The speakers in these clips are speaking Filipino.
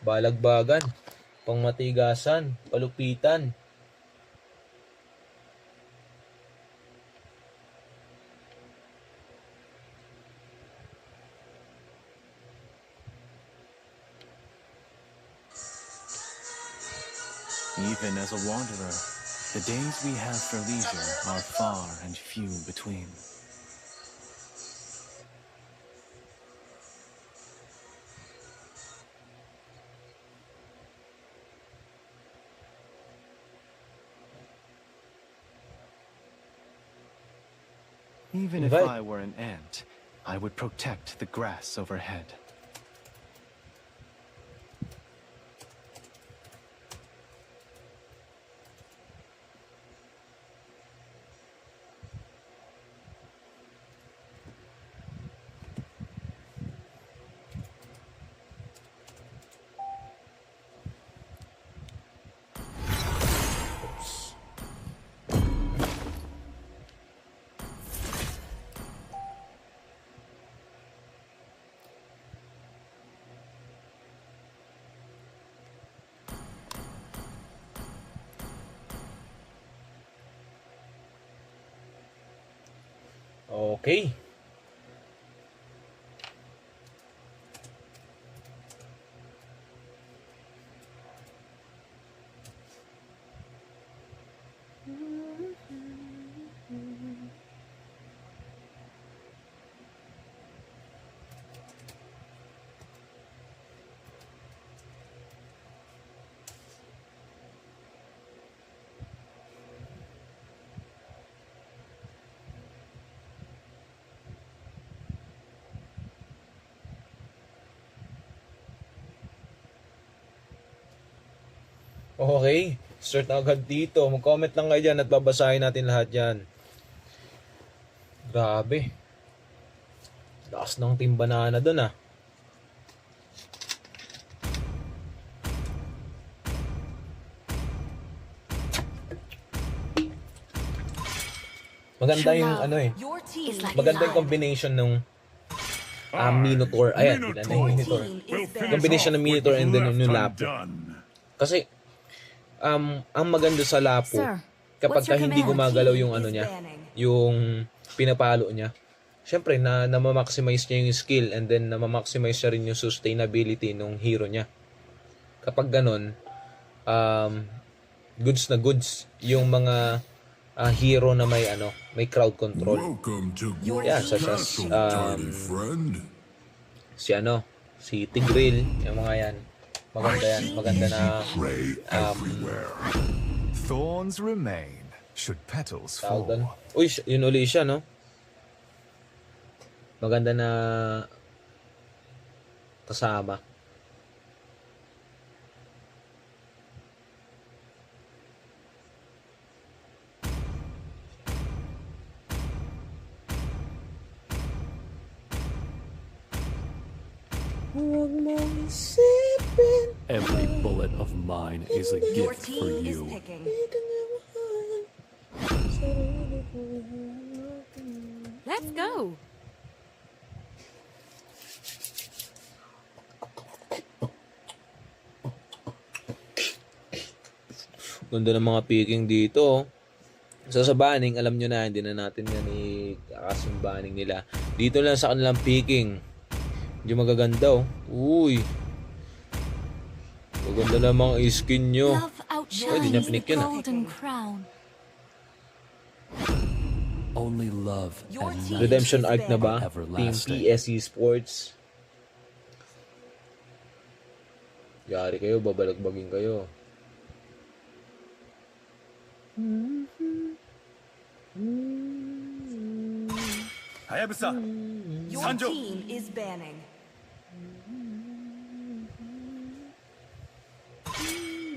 balagbagan, pangmatigasan, palupitan. Even as a wanderer, the days we have for leisure are far and few between. Even if I were an ant, I would protect the grass overhead. Okay. Okay. Start na agad dito. Mag-comment lang kayo dyan at babasahin natin lahat yan. Grabe. Lakas ng Team Banana dun ah. Maganda yung ano eh. Maganda yung combination ng Minotaur. Ayan, bilan na yung Minotaur. Combination ng Minotaur and then yung Lapo. Kasi, ang maganda sa Lapo, kapag ka hindi gumagalaw yung ano niya, yung pinapalo niya, syempre, na-maximize niya yung skill and then na-maximize niya rin yung sustainability ng hero niya. Kapag ganun, goods na goods yung mga hero na may crowd control. Yeah, such as si Tigreal, yung mga yan. Maganda yan. Maganda na Thorns remain should petals fall. Uy, yun uli siya, no? Maganda na kasama. Every bullet of mine is a gift for you. Let's go. Ganda ng mga picking dito. So sa banning, alam nyo na, hindi na natin yan ikakas yung banning nila. Dito lang sa kanilang picking. Medyo magaganda oh. Uy. Maganda na mga skin nyo. Ay, di niya pinik yun ah. Only love and Redemption arc na ba? Team PSE Sports. Yari kayo, babalagbagin kayo. Hayabusa, Your team is banning.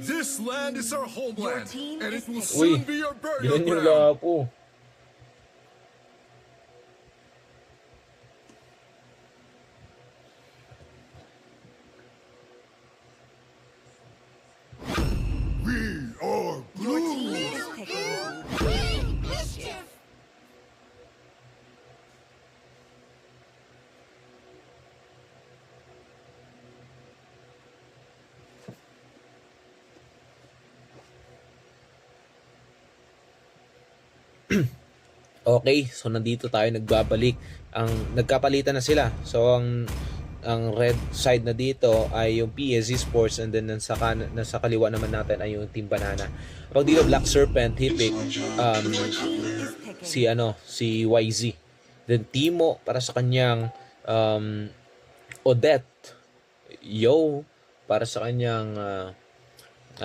This land is our homeland, and it will Uy, soon be your burial yan yung ground. Lapo. We are Your blue. team is picking. Okay, so nandito tayo nagbabalik. Nagkapalitan na sila. So ang red side na dito ay yung PSG Sports, and then nasa kaliwa naman natin ay yung Team Banana. Pag dito Black Serpent, Hipik, si YZ. Then Timo para sa kanyang Odette, Yo para sa kanyang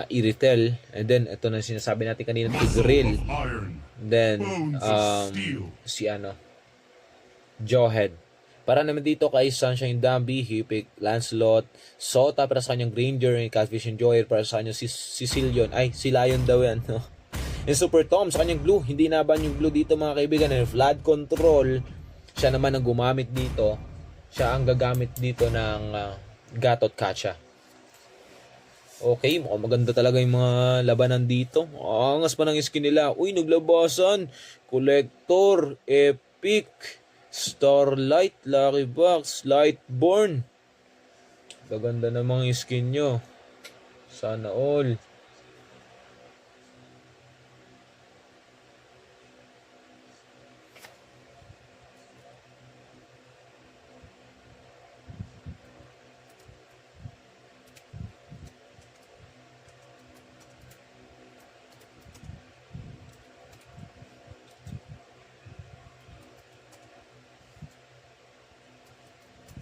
Iritel, and then ito na sinasabi natin kanina, Tigril. Then si Jawhead. Para naman dito kay Sunshine Dambi, Hipik, Lancelot, Sota para sa kanyang Granger, Catfish and Joyer para sa kanyang si Silion. Ay, si Lion daw yan, no? And Super Tom sa kanyang Blue. Hindi naban yung Blue dito mga kaibigan. And Flood Control, siya naman ang gumamit dito. Siya ang gagamit dito ng Gatot Kacha. Okay, mukhang maganda talaga yung mga labanan dito. Angas pa ng skin nila. Uy, naglabasan. Collector, Epic, Starlight, Lucky Box, Lightborn. Gaganda na mga skin nyo. Sana all.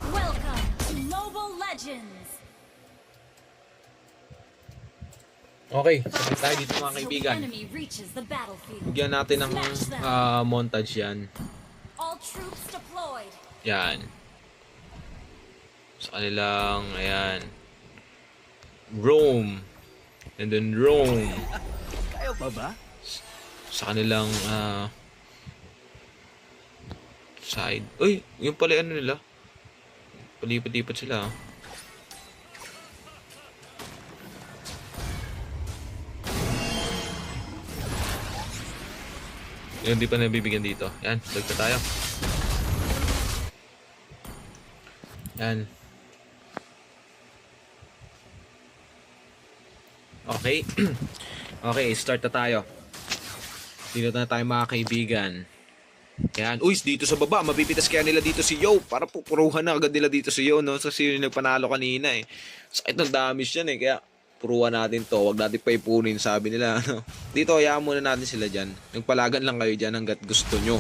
Welcome to Mobile Legends. Okay, sabay tayo dito mga kaibigan. Enemy reaches the battlefield. Bigyan natin ng montage yan. All troops deployed. Yan. Sa kanilang, ayan. Rome. And then Rome. Kayo pa ba? Sa kanilang side. Uy, yung pala ano nila. Palipat-lipat sila. Yung di pa nabibigyan dito. Yan, dagta tayo. Yan. Okay. Okay, start na tayo. Dito na tayo mga kaibigan. Yan. Uy, dito sa baba, mabipitas kaya nila dito si Yo. Para pupuruhan na agad nila dito si Yo, no? Kasi yung nagpanalo kanina eh. Sakit ng damage yan eh. Kaya puruhan natin to. Huwag natin pa ipunin, sabi nila. Ano? Dito, hayaan muna natin sila dyan. Nagpalagan lang kayo dyan hanggat gusto nyo.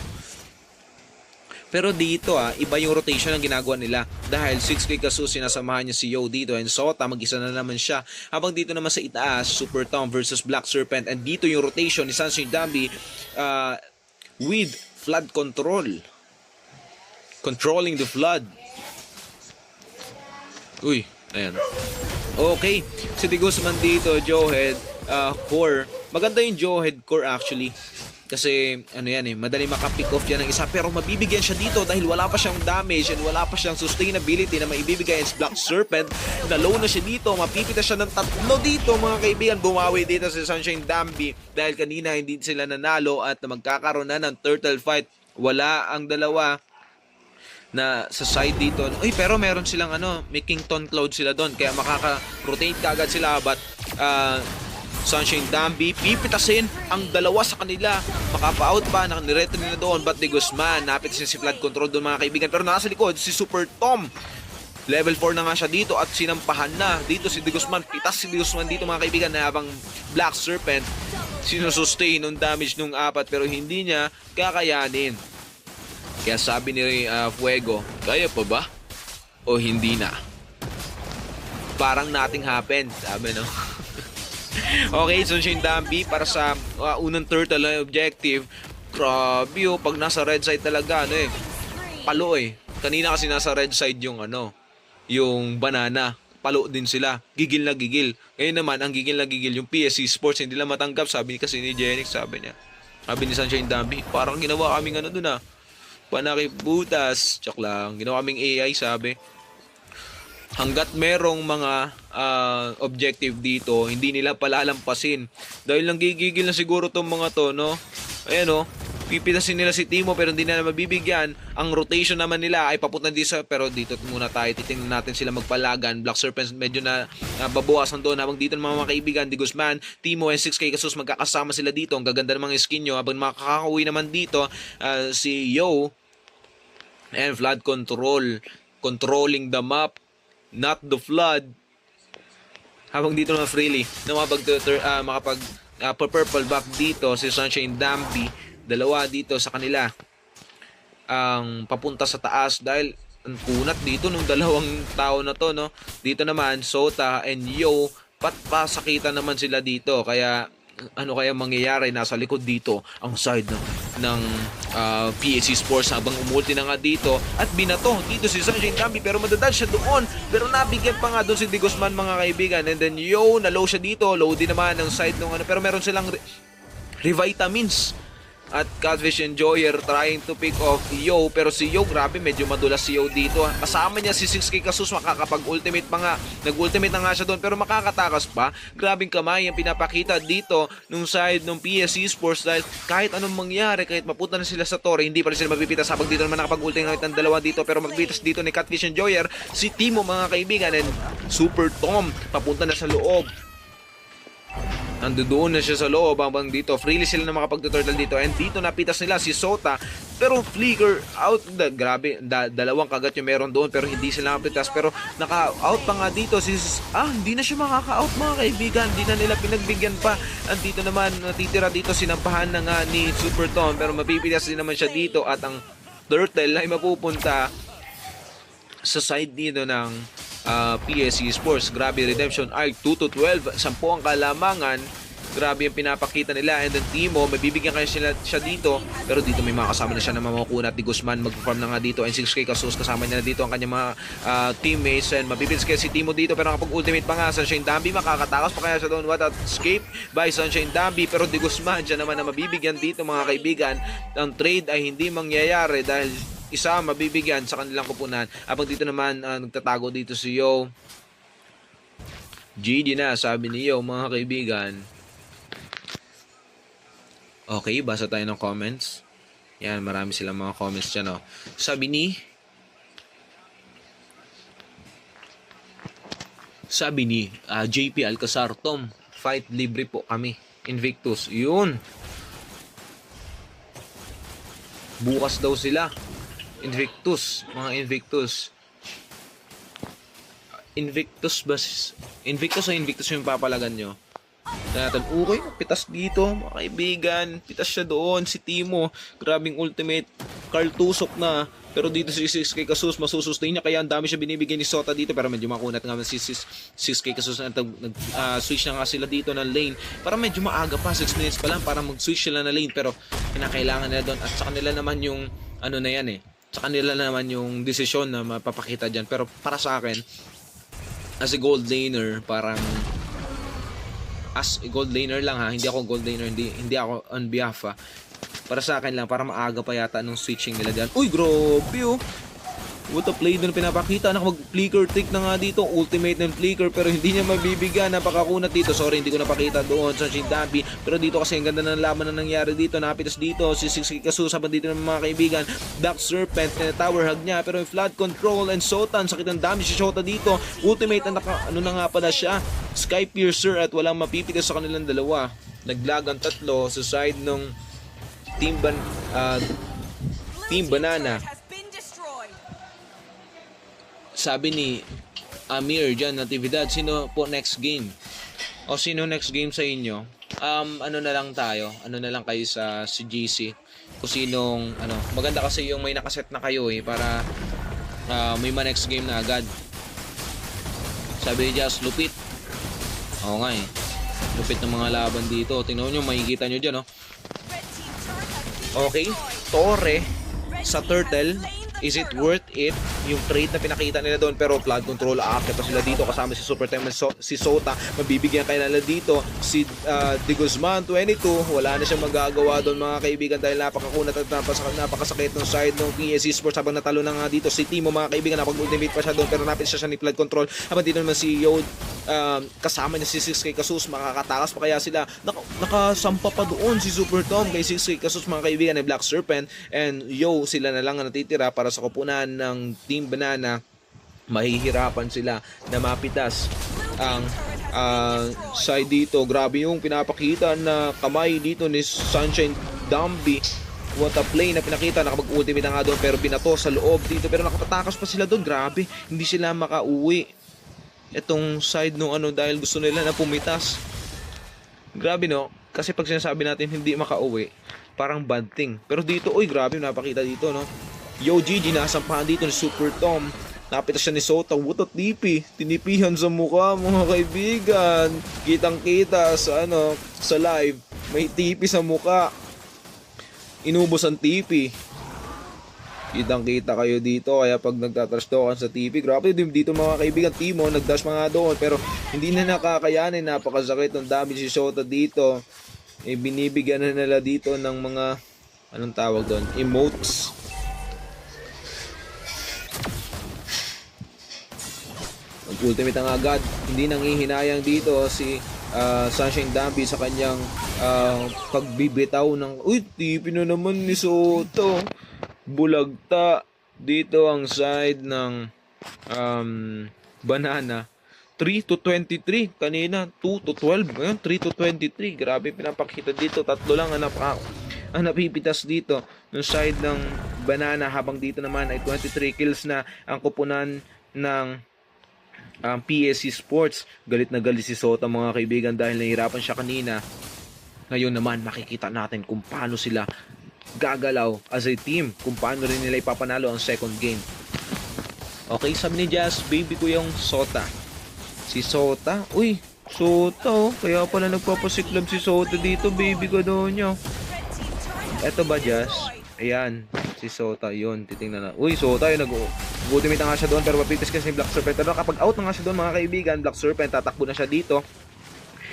Pero dito iba yung rotation ang ginagawa nila. Dahil 6K Kasu sinasamahan niya si Yo dito. And Sota, mag-isa na naman siya. Habang dito naman sa itaas, Super Tom versus Black Serpent. And dito yung rotation ni Sunshine Dambi with Flood Control. Controlling the Flood. Uy, ayan. Okay, si De Guzman dito, Jawhead, core. Maganda yung Jawhead core actually. Kasi, madali makapick off yan ng isa. Pero mabibigyan siya dito dahil wala pa siyang damage and wala pa siyang sustainability na maibibigay sa Black Serpent. Na-low na siya dito, mapipita siya ng 3 dito mga kaibigan. Bumawi dito si Sunshine Dambi dahil kanina hindi sila nanalo at magkakaroon na ng turtle fight. Wala ang dalawa na sa side dito. Uy, pero meron silang may Kington Cloud sila doon. Kaya makaka-rotate kagad sila. But Sunshine Dambi, pipitasin ang dalawa sa kanila. Makapa-out pa, nireto nila doon. But De Guzman, napit si Flood Control doon mga kaibigan. Pero nasa likod, si Super Tom. Level 4 na nga siya dito at sinampahan na. Dito si De Guzman, pitas si De Guzman dito mga kaibigan na habang Black Serpent sinusustain ng damage nung 4 pero hindi niya kakayanin. Kaya sabi ni Fuego, kaya pa ba? O hindi na? Parang nothing happened, sabi no? Okay, Sunshine Dambi para sa unang turtle na objective. Grabe pag nasa red side talaga, palo eh. Kanina kasi nasa red side yung yung banana. Palo din sila. Gigil na gigil. Ngayon naman, ang gigil na gigil yung PSG Sports. Hindi lang matanggap, sabi kasi ni Genix, sabi niya. Sabi ni Sunshine Dambi, parang ginawa kaming dun panakibutas. Tsak lang. Ginawa kaming AI, sabi. Hanggat merong mga objective dito, hindi nila palalampasin. Dahil lang gigigil na siguro tong mga to, no? Ayan, pipitasin nila si Timo pero hindi nila mabibigyan. Ang rotation naman nila ay papunta dito pero dito muna tayo, titingnan natin sila magpalagan. Black Serpents medyo na babawasan doon habang dito ng mga kaibigan, Di Guzman, Timo and 6K Kasus magkakasama sila dito. Ang gaganda ng mga skin nyo. Habang makakauwi naman dito si Yo and Flood Control, controlling the map, not the Flood. Habang dito naman freely na makapag purple back dito si Sunshine Dambi. Dalawa dito sa kanila ang papunta sa taas dahil ang kunat dito ng dalawang tao na to, no? Dito naman Sota and Yo pasakitan naman sila dito, kaya ano kaya mangyayari? Nasa likod dito ang side ng PSC Sports habang umulti na nga dito at binato dito si Sunshine Dambi pero madadal siya doon, pero nabigyan pa nga doon si Di Guzman, mga kaibigan. And then Yo, na low siya dito, low din naman ang side ng pero meron silang revitamins at Catfish Enjoyer trying to pick off Yo, pero si Yo, grabe, medyo madulas si Yo dito. Kasama niya si 6K Kasus, makakapag-ultimate pa nga. Nag-ultimate na nga siya doon, pero makakatakas pa. Grabing kamay ang pinapakita dito nung side ng PSC Sports dahil kahit anong mangyari, kahit mapunta na sila sa Torre, hindi pa rin sila mapipitas habang dito naman nakapag-ultimate ng dalawa dito, pero magpitas dito ni Catfish Enjoyer, si Timo, mga kaibigan, and Super Tom, papunta na sa loob. Nandoon na siya sa loob habang dito freely sila na makapag-turtle dito, and dito napitas nila si Sota pero flicker out. Grabe, dalawang kagat yung meron doon pero hindi sila napitas, pero naka-out pa nga dito si hindi na siya makaka-out, mga kaibigan, hindi na nila pinagbigyan pa. At dito naman natitira dito, sinampahan na nga ni Super Tom pero mapipitas din naman siya dito at ang turtle ay mapupunta sa side dito ng PSC Sports. Grabe, Redemption Arc 2-12, 10 ang kalamangan. Grabe yung pinapakita nila. And then Timo, mabibigyan kayo siya dito, pero dito may mga kasama na siya na mamukuna at Di Guzman mag-perform na nga dito, and 6K Kasus kasama niya na dito ang kanyang mga teammates, and mabibigyan kaya si Timo dito pero kapag ultimate pa nga Sunshine Dambi, makakatakas pa kaya siya doon. What escape by Sunshine Dambi, pero Di Guzman siya naman na mabibigyan dito, mga kaibigan. Ang trade ay hindi mangyayari dahil isa mabibigyan sa kanilang kupunan. Habang dito naman nagtatago dito si Yo. GD na, sabi ni Yo, mga kaibigan. Okay, basa tayo ng comments. Yan, marami silang mga comments dyan, oh. Sabi ni JP Alcazar, Tom, fight libre po kami, Invictus. Yun, bukas daw sila Invictus, mga Invictus. Invictus ba? Invictus o Invictus yung papalagan nyo? Natin, okay, pitas dito, mga kaibigan. Pitas siya doon, si Timo. Grabing ultimate. Carl Tusok na. Pero dito si 6K Kasus, masusustain niya. Kaya ang dami siya binibigay ni Sota dito. Pero medyo makunat nga si 6K Kasus. Nag-switch na nga sila dito ng lane. Para medyo maaga pa, 6 minutes pa lang para mag-switch sila na lane. Pero kinakailangan nila doon. At sa kanila naman yung ano na yan eh. Sa kanila naman yung desisyon na mapapakita dyan. Pero para sa akin, as a gold laner, parang as a gold laner lang ha, hindi ako gold laner, hindi ako on behalf ha. Para sa akin lang, para maaga pa yata nung switching nila dyan. Uy, grabe oh. What a play doon pinapakita. Nakapag-flicker trick na nga dito. Ultimate ng flicker pero hindi niya mabibigyan. Napakakunat dito. Sorry, hindi ko napakita doon sa Shindabi. Pero dito kasi ang ganda ng laban na nangyari dito. Napitas dito. Si 6K Kasus habang dito ng mga kaibigan. Black Serpent na tower hug niya. Pero yung Flood Control and Sotan. Sakit ng damage si Shota dito. Ultimate na ano na nga pala siya. Sky Piercer at walang mapipitas sa kanilang dalawa. Naglag ang tatlo sa side ng Team Banana. Sabi ni Amir dyan, Natividad, sino po next game? O sino next game sa inyo? Ano na lang tayo? Ano na lang kayo sa si GC? Kung sinong, maganda kasi yung may nakaset na kayo eh, para may next game na agad. Sabi ni Jazz, lupit. Oo nga eh. Lupit ng mga laban dito. Tingnan nyo, makikita nyo dyan, oh. Okay, Torre sa Turtle. Is it worth it? yung trade na pinakita nila doon, pero flood control aakyat pa sila dito kasama si Super Time si Sota, mabibigyan kaya nila dito si De Guzman 22, wala na siyang magagawa doon mga kaibigan dahil napakakunat at napakasakit ng side ng PSC Sports habang natalo na nga dito si Timo mga kaibigan, napag-ultimate pa siya doon pero napit siya ni flood control habang dito naman si Yo kasama niya si 6K Kasus, makakatakas pa kaya sila, nakasampa pa doon si Super Tom kay 6K Kasus mga kaibigan ni Black Serpent and Yo, sila na lang ang natitira para sa kupunan ng Team Banana. Mahihirapan sila na mapitas ang side dito. Grabe yung pinapakita na kamay dito ni Sunshine Dambi. What a play na pinakita, nakapag-ultimate na nga doon pero binato sa loob dito pero nakapatakas pa sila doon. Grabe, hindi sila makauwi itong side nung dahil gusto nila na pumitas. Grabe no, kasi pag sinasabi natin hindi makauwi, parang bad thing. Pero dito, grabe, napakita dito no. Yo GG, nasampahan dito ni Super Tom. Napitas siya ni Sota, what a TP. Tinipihan sa mukha mga kaibigan. Kitang-kita sa sa live, may TP sa mukha. Inubos ang TP. Kitang-kita kayo dito kaya pag nagtatrash talkan sa TV, grabe dito mga kaibigan, Timo nagdash mga doon pero hindi na nakakayanin, napakasakit ng damage si Sota dito. Binibigyan na nila dito ng mga anong tawag doon, emotes. Ultimate ang agad, hindi nanghihinayang dito si Sunshine Dambi sa kanyang pagbibitaw ng tipi na naman ni Soto. Bulagta dito ang side ng Banana. 3-23 kanina, 2-12 ngayon 3-23. Grabe pinapakita dito, tatlo lang ang napipitas dito ng side ng Banana habang dito naman ay 23 kills na ang kupunan ng PSC Sports. Galit na galit si Sota mga kaibigan dahil nahirapan siya kanina. Ngayon naman makikita natin kung paano sila gagalaw as a team, kung paano rin nila ipapanalo ang second game. Okay, sabi ni Jazz, baby ko yung Sota. Si Sota, Sota kaya pala nagpapasiklab si Sota dito, baby ko doon nyo. Eto ba Jazz? Ayan, si Sota, yun, titingnan na. Sota yun, nag-ultimate na nga siya doon pero mapitis kasi ni Black Serpent. Pero kapag out na nga siya doon mga kaibigan, Black Serpent, tatakbo na siya dito.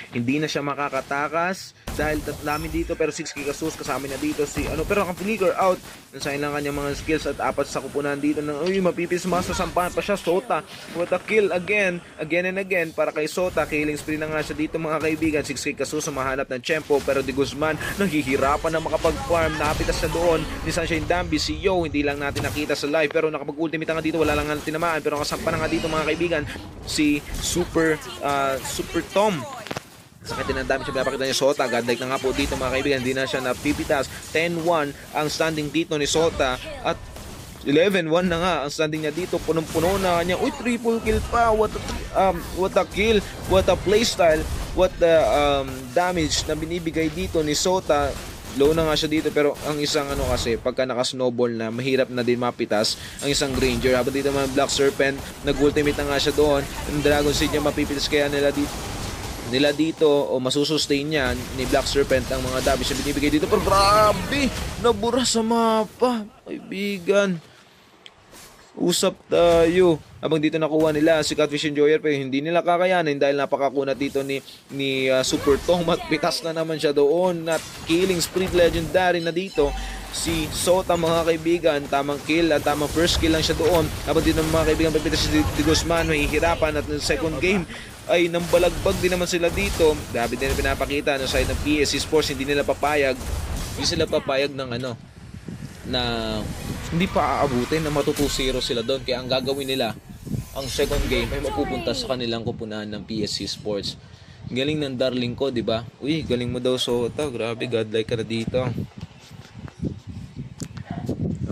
Hindi na siya makakatakas dahil tatlami dito pero 6K Kasus kasama niya dito si pero naka-flicker out. Nasayin lang kanyang mga skills at apat sa kupunan dito ng mapipis masasampahan pa siya. Sota, what a kill again and again para kay Sota. Killing spree na nga siya dito mga kaibigan. 6K Kasus mahanap ng tempo pero De Guzman naghihirapan na makapag-farm. Napitas na doon ni Sunshine Dambi. Si Yo hindi lang natin nakita sa live pero nakapag-ultimate nga dito, wala lang nga tinamaan pero nakasampa na nga dito mga kaibigan si Super Tom. Sakit din ang dami siya pinapakita ni Sota. Godlike na nga po dito mga kaibigan. Hindi na siya napipitas. 10-1 ang standing dito ni Sota. At 11-1 na nga ang standing niya dito. Punong-puno na niya. Triple kill pa. What a kill. What a playstyle. What the damage na binibigay dito ni Sota. Low na nga siya dito pero ang isang kasi pagka naka-snowball na mahirap na din mapitas ang isang Granger. Habang dito mga Black Serpent nag-ultimate na nga siya doon. Ang Dragon Seed niya mapipitas kaya nila dito o masusustain niya ni Black Serpent ang mga damage na binibigay dito. Pero grabe, nabura sa mapa kaibigan. Usap tayo. Habang dito nakuha nila si Catfish Enjoyer pero hindi nila kakayanin dahil napakakunat dito ni Super Tom at pitas na naman siya doon at killing spree legendary na dito si Sota mga kaibigan. Tamang kill at tamang first kill lang siya doon. Habang dito mga kaibigan papitas si De Guzman, mahihirapan at ng second game ay nang balagbag din naman sila dito. Grabe din pinapakita ng side ng PSC Sports, hindi nila papayag. Hindi sila papayag ng na hindi pa aabutin na matu-2-0 sila doon. Kaya ang gagawin nila, ang second game ay mapupunta sa kanilang kupunan ng PSC Sports. Galing ng darling ko, di ba? Galing mo daw Sota. Grabe, godlike ka na dito.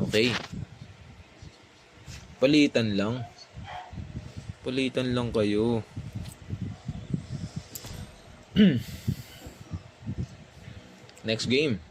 Okay. Palitan lang kayo. Next game.